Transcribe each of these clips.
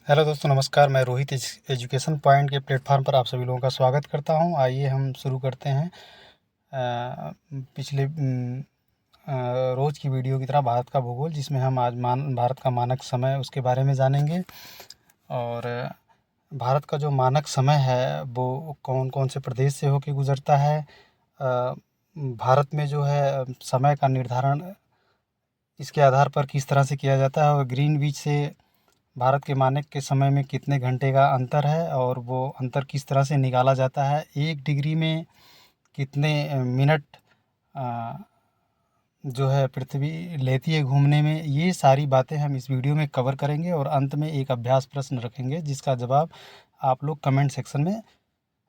Hello दोस्तों, नमस्कार। मैं रोहित एजुकेशन पॉइंट के प्लेटफॉर्म पर आप सभी लोगों का स्वागत करता हूं। आइए हम शुरू करते हैं पिछले रोज़ की वीडियो की तरह भारत का भूगोल, जिसमें हम आज भारत का मानक समय उसके बारे में जानेंगे। और भारत का जो मानक समय है वो कौन कौन से प्रदेश से होकर गुजरता है। भारत में जो है समय का निर्धारण इसके आधार पर किस तरह से किया जाता है, और ग्रीनविच से भारत के मानक के समय में कितने घंटे का अंतर है, और वो अंतर किस तरह से निकाला जाता है। 1 डिग्री में कितने मिनट जो है पृथ्वी लेती है घूमने में। ये सारी बातें हम इस वीडियो में कवर करेंगे, और अंत में एक अभ्यास प्रश्न रखेंगे जिसका जवाब आप लोग कमेंट सेक्शन में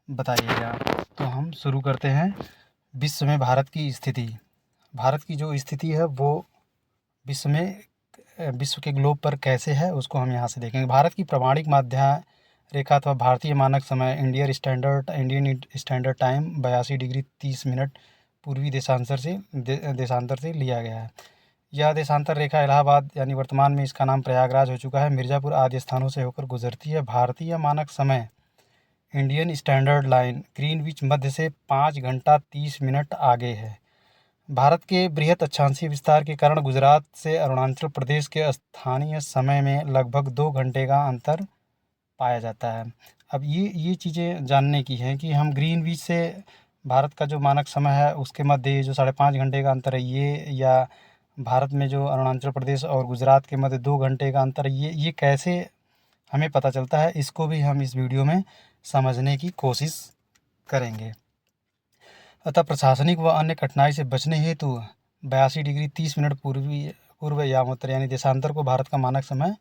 बताइएगा। तो हम शुरू करते हैं। विश्व में भारत की स्थिति। भारत की जो स्थिति है वो विश्व के ग्लोब पर कैसे है, उसको हम यहाँ से देखेंगे। भारत की प्रमाणिक माध्य रेखा अथवा भारतीय मानक समय Indian standard time 82 degree 30 minute पूर्वी देशांतर से लिया गया है। यह देशांतर रेखा इलाहाबाद यानी वर्तमान में इसका नाम प्रयागराज हो चुका है, मिर्ज़ापुर आदि स्थानों से होकर गुजरती है। भारतीय मानक समय इंडियन स्टैंडर्ड लाइन ग्रीनविच मध्य से 5 घंटा 30 मिनट आगे है। भारत के बृहत अक्षांशीय विस्तार के कारण गुजरात से अरुणाचल प्रदेश के स्थानीय समय में लगभग 2 घंटे का अंतर पाया जाता है। अब ये चीज़ें जानने की हैं कि हम ग्रीनविच से भारत का जो मानक समय है उसके मध्य ये जो 5.5 घंटे का अंतर है ये, या भारत में जो अरुणाचल प्रदेश और गुजरात के मध्य 2 घंटे का अंतर है, ये कैसे हमें पता चलता है, इसको भी हम इस वीडियो में समझने की कोशिश करेंगे। अतः प्रशासनिक व अन्य कठिनाई से बचने हेतु 82 डिग्री 30 मिनट पूर्व यामोत्तर यानी देशांतर को भारत का मानक समय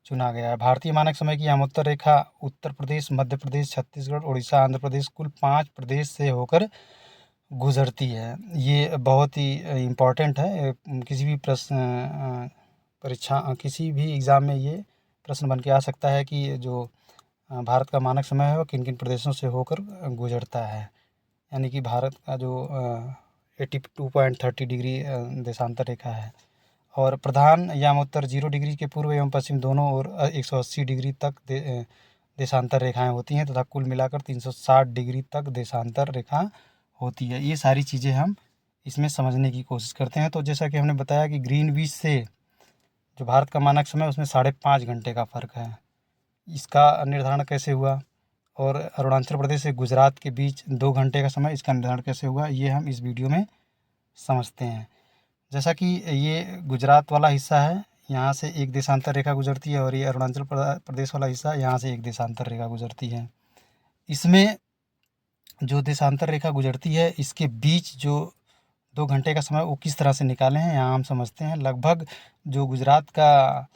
चुना गया है। भारतीय मानक समय की यामोत्तर रेखा उत्तर प्रदेश, मध्य प्रदेश, छत्तीसगढ़, उड़ीसा, आंध्र प्रदेश कुल 5 प्रदेश से होकर गुजरती है। ये बहुत ही इम्पोर्टेंट है। किसी भी किसी भी एग्ज़ाम में ये प्रश्न बन के आ सकता है कि जो भारत का मानक समय है वो किन किन प्रदेशों से होकर गुजरता है। यानी कि भारत का जो 82.30 डिग्री देशांतर रेखा है। और प्रधान यामोत्तर 0 डिग्री के पूर्व एवं पश्चिम दोनों ओर 180 डिग्री तक देशांतर रेखाएं होती हैं, तथा कुल मिलाकर 360 डिग्री तक देशांतर रेखा होती है। ये सारी चीज़ें हम इसमें समझने की कोशिश करते हैं। तो जैसा कि हमने बताया कि ग्रीनविच से जो भारत का मानक समय उसमें 5.5 घंटे का फ़र्क है। इसका निर्धारण कैसे हुआ, और अरुणाचल प्रदेश से गुजरात के बीच 2 घंटे का समय, इसका निर्धारण कैसे हुआ, ये हम इस वीडियो में समझते हैं। जैसा कि ये गुजरात वाला हिस्सा है, यहाँ से एक देशांतर रेखा गुजरती है, और ये अरुणाचल प्रदेश वाला हिस्सा, यहाँ से एक देशांतर रेखा गुजरती है। इसमें जो देशांतर रेखा गुजरती है इसके बीच जो 2 घंटे का समय वो किस तरह से निकाले हैं, यहाँ हम समझते हैं। लगभग जो गुजरात का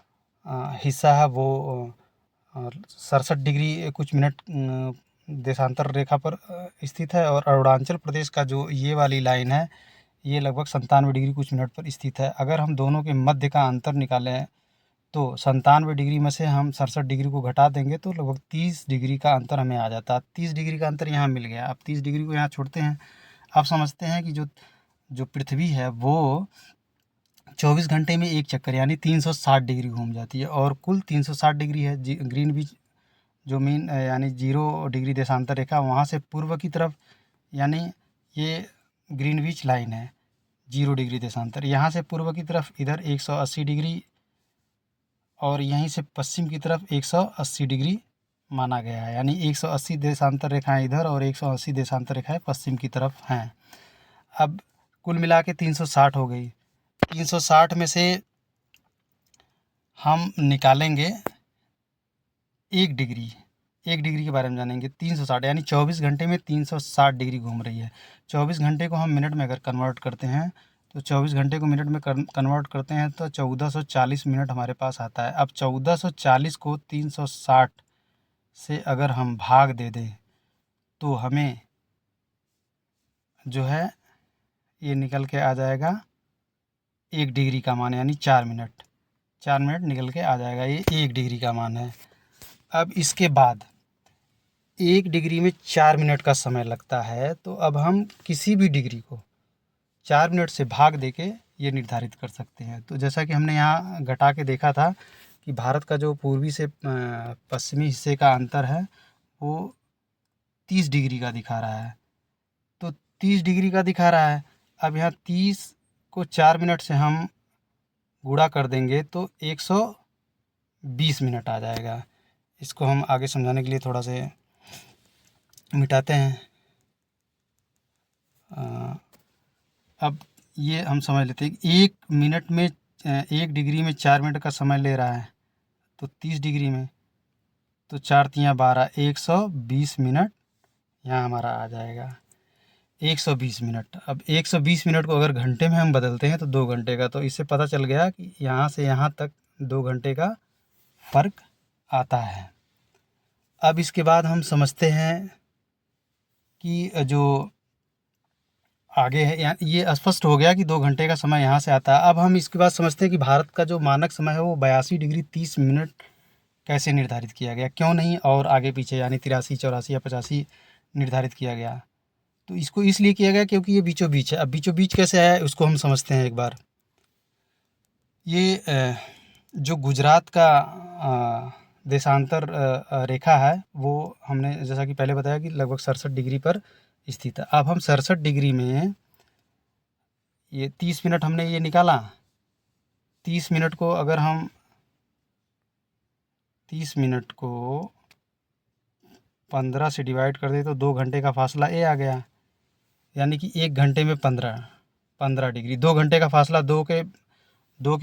हिस्सा है वो 67 डिग्री कुछ मिनट देशांतर रेखा पर स्थित है, और अरुणाचल प्रदेश का जो ये वाली लाइन है ये लगभग 97 डिग्री कुछ मिनट पर स्थित है। अगर हम दोनों के मध्य का अंतर निकालें तो 97 डिग्री में से हम 67 डिग्री को घटा देंगे तो लगभग 30 डिग्री का अंतर हमें आ जाता है। 30 डिग्री का अंतर यहाँ मिल गया। अब 30 डिग्री को यहाँ छोड़ते हैं। अब समझते हैं कि जो जो पृथ्वी है वो 24 घंटे में एक चक्कर यानी 360 डिग्री घूम जाती है, और कुल 360 डिग्री है। ग्रीनविच जो मेन यानी 0 डिग्री देशांतर रेखा वहाँ से पूर्व की तरफ, यानी ये ग्रीनविच लाइन है 0 डिग्री देशांतर, यहाँ से पूर्व की तरफ इधर 180 डिग्री, और यहीं से पश्चिम की तरफ 180 डिग्री माना गया है। यानी 180 देशांतर रेखाएं इधर और 180 देशांतर रेखाएं पश्चिम की तरफ हैं। अब कुल मिला के 360 हो गई। 360 में से हम निकालेंगे 1 डिग्री। 1 डिग्री के बारे में जानेंगे। 360 यानी 24 घंटे में 360 डिग्री घूम रही है। 24 घंटे को हम मिनट में अगर कन्वर्ट करते हैं तो 24 घंटे को मिनट में कन्वर्ट करते हैं तो 1440 मिनट हमारे पास आता है। अब 1440 को 360 से अगर हम भाग दे दें तो हमें जो है ये निकल के आ जाएगा 1 डिग्री का मान, यानी 4 मिनट। 4 मिनट निकल के आ जाएगा, ये 1 डिग्री का मान है। अब इसके बाद 1 डिग्री में 4 मिनट का समय लगता है, तो अब हम किसी भी डिग्री को 4 मिनट से भाग दे के ये निर्धारित कर सकते हैं। तो जैसा कि हमने यहाँ घटा के देखा था कि भारत का जो पूर्वी से पश्चिमी हिस्से का अंतर है वो 30 डिग्री का दिखा रहा है। तो 30 डिग्री का दिखा रहा है। अब यहाँ 30 को 4 मिनट से हम गुणा कर देंगे तो 120 मिनट आ जाएगा। इसको हम आगे समझाने के लिए थोड़ा से मिटाते हैं। अब ये हम समझ लेते हैं कि 1 मिनट में 1 डिग्री में 4 मिनट का समय ले रहा है। तो 30 डिग्री में तो 4 तियाँ 12, 120 मिनट यहाँ हमारा आ जाएगा। 120 मिनट। अब 120 मिनट को अगर घंटे में हम बदलते हैं तो 2 घंटे का, तो इससे पता चल गया कि यहाँ से यहाँ तक 2 घंटे का फ़र्क आता है। अब इसके बाद हम समझते हैं कि जो आगे है, यहाँ ये स्पष्ट हो गया कि 2 घंटे का समय यहाँ से आता है। अब हम इसके बाद समझते हैं कि भारत का जो मानक समय है वो 82 डिग्री 30 मिनट कैसे निर्धारित किया गया, क्यों नहीं और आगे पीछे यानी 83, 84 या 85 निर्धारित किया गया। तो इसको इसलिए किया गया क्योंकि ये बीचों बीच है। अब बीचों बीच कैसे आया उसको हम समझते हैं एक बार। ये जो गुजरात का देशांतर रेखा है वो हमने जैसा कि पहले बताया कि लगभग 67 डिग्री पर स्थित है। अब हम 67 डिग्री में ये 30 मिनट हमने ये निकाला। 30 मिनट को अगर हम 30 मिनट को 15 से डिवाइड कर दे तो 2 घंटे का फासला ये आ गया, यानी कि 1 घंटे में 15 डिग्री। 2 घंटे का फासला दो के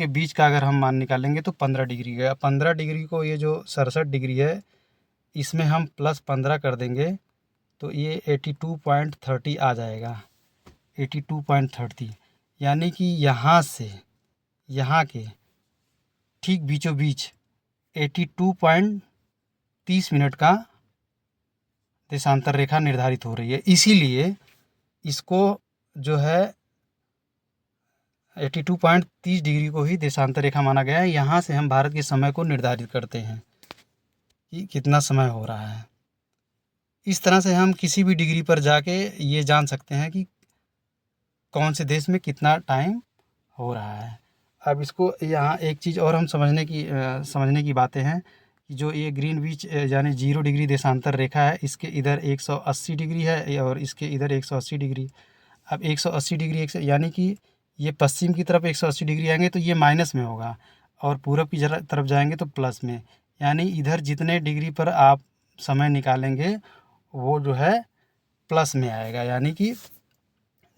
बीच का अगर हम मान निकालेंगे तो 15 डिग्री गया। 15 डिग्री को ये जो 67 डिग्री है इसमें हम प्लस 15 कर देंगे तो ये 82.30 आ जाएगा। 82.30 यानी कि यहाँ से यहाँ के ठीक बीचों बीच 82.30 मिनट का देशांतर रेखा निर्धारित हो रही है। इसीलिए इसको जो है 82.30 डिग्री को ही देशांतर रेखा माना गया है। यहाँ से हम भारत के समय को निर्धारित करते हैं कि कितना समय हो रहा है। इस तरह से हम किसी भी डिग्री पर जाके ये जान सकते हैं कि कौन से देश में कितना टाइम हो रहा है। अब इसको यहाँ एक चीज़ और हम समझने की बातें हैं कि जो ये ग्रीनविच यानी 0 डिग्री देशांतर रेखा है इसके इधर 180 डिग्री है और इसके इधर 180 डिग्री। अब 180 डिग्री यानी कि ये पश्चिम की तरफ 180 डिग्री आएंगे तो ये माइनस में होगा और पूरब की तरफ जाएंगे तो प्लस में, यानी इधर जितने डिग्री पर आप समय निकालेंगे वो जो है प्लस में आएगा। यानी कि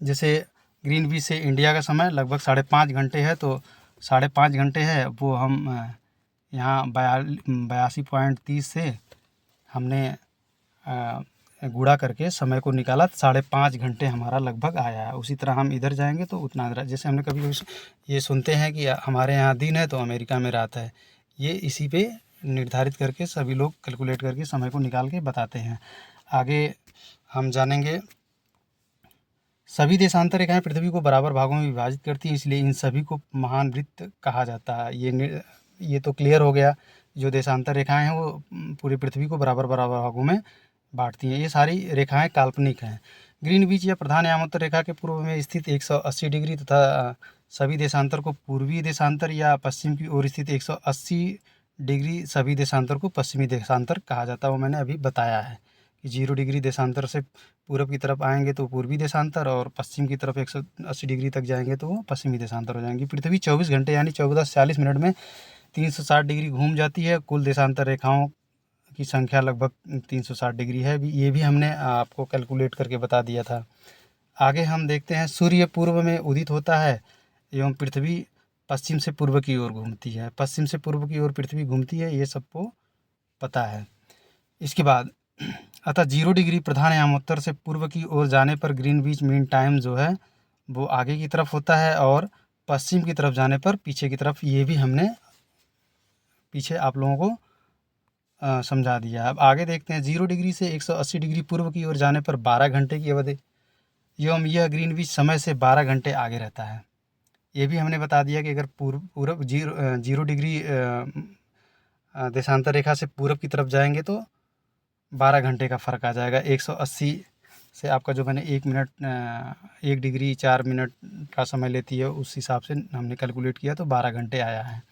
जैसे ग्रीनविच से इंडिया का समय लगभग 5.5 घंटे है, तो 5.5 घंटे है वो हम यहाँ 82.30 से हमने गुणा करके समय को निकाला, 5.5 घंटे हमारा लगभग आया है। उसी तरह हम इधर जाएंगे तो उतना जैसे हमने कभी ये सुनते हैं कि हमारे यहाँ दिन है तो अमेरिका में रात है, ये इसी पे निर्धारित करके सभी लोग कैलकुलेट करके समय को निकाल के बताते हैं। आगे हम जानेंगे। सभी देशांतर रेखाएं पृथ्वी को बराबर भागों में विभाजित करती हैं, इसलिए इन सभी को महान वृत्त कहा जाता है। ये तो क्लियर हो गया। जो देशांतर रेखाएं हैं वो पूरी पृथ्वी को बराबर बराबर भागों में बांटती हैं। ये सारी रेखाएं काल्पनिक हैं। ग्रीनविच या प्रधान यामोत्तर रेखा के पूर्व में स्थित 180 डिग्री तथा सभी देशांतर को पूर्वी देशांतर या पश्चिम की ओर स्थित 180 डिग्री सभी देशांतर को पश्चिमी देशांतर कहा जाता है। वो मैंने अभी बताया है कि 0 डिग्री देशांतर से पूरब की तरफ आएंगे तो पूर्वी देशांतर और पश्चिम की तरफ 180 डिग्री तक जाएंगे तो वो पश्चिमी देशांतर हो जाएंगी। पृथ्वी 24 घंटे यानी 14 से 40 मिनट में 360 डिग्री घूम जाती है। कुल देशांतर रेखाओं की संख्या लगभग 360 डिग्री है। ये भी हमने आपको कैलकुलेट करके बता दिया था। आगे हम देखते हैं। सूर्य पूर्व में उदित होता है एवं पृथ्वी पश्चिम से पूर्व की ओर घूमती है। पश्चिम से पूर्व की ओर पृथ्वी घूमती है, ये सबको पता है। इसके बाद अतः 0 डिग्री प्रधान यामोत्तर से पूर्व की ओर जाने पर ग्रीनविच मीन टाइम जो है वो आगे की तरफ होता है और पश्चिम की तरफ जाने पर पीछे की तरफ। ये भी हमने पीछे आप लोगों को समझा दिया। अब आगे देखते हैं। 0 डिग्री से 180 डिग्री पूर्व की ओर जाने पर 12 घंटे की अवधि एवं यह ग्रीनविच समय से 12 घंटे आगे रहता है। ये भी हमने बता दिया कि अगर पूर्व 0 डिग्री देशांतर रेखा से पूरब की तरफ जाएंगे तो 12 घंटे का फ़र्क आ जाएगा। 180 से आपका जो मैंने 1 डिग्री 4 मिनट का समय लेती है उस हिसाब से हमने कैलकुलेट किया तो 12 घंटे आया है।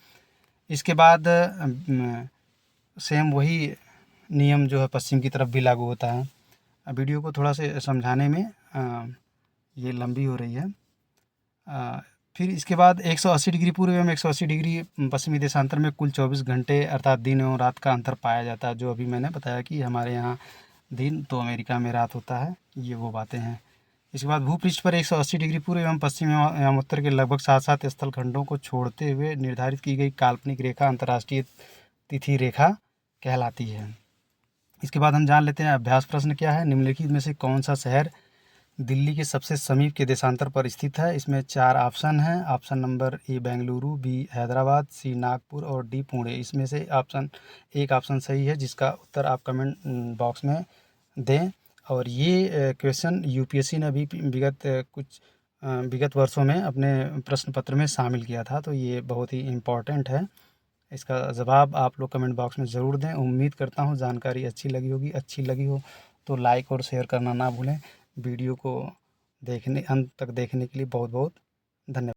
इसके बाद सेम वही नियम जो है पश्चिम की तरफ भी लागू होता है। वीडियो को थोड़ा से समझाने में ये लंबी हो रही है। फिर इसके बाद 180 डिग्री पूर्व एवं 180 डिग्री पश्चिमी देशांतर में कुल 24 घंटे अर्थात दिन एवं रात का अंतर पाया जाता है। जो अभी मैंने बताया कि हमारे यहाँ दिन तो अमेरिका में रात होता है, ये वो बातें हैं। इसके बाद भूपृष्ठ पर 180 डिग्री पूर्व एवं पश्चिम एवं उत्तर के लगभग 7 स्थल खंडों को छोड़ते हुए निर्धारित की गई काल्पनिक रेखा अंतर्राष्ट्रीय तिथि रेखा कहलाती है। इसके बाद हम जान लेते हैं अभ्यास प्रश्न क्या है। निम्नलिखित में से कौन सा शहर दिल्ली के सबसे समीप के देशांतर पर स्थित है। इसमें 4 ऑप्शन हैं। Option number A Bengaluru, B Hyderabad, C Nagpur और डी पुणे। इसमें से एक ऑप्शन सही है, जिसका उत्तर आप कमेंट बॉक्स में दें। और ये क्वेश्चन यूपीएससी ने अभी विगत वर्षों में अपने प्रश्न पत्र में शामिल किया था, तो ये बहुत ही इम्पोर्टेंट है। इसका जवाब आप लोग कमेंट बॉक्स में ज़रूर दें। उम्मीद करता हूँ जानकारी अच्छी लगी होगी। अच्छी लगी हो तो लाइक और शेयर करना ना भूलें। वीडियो को अंत तक देखने के लिए बहुत बहुत धन्यवाद।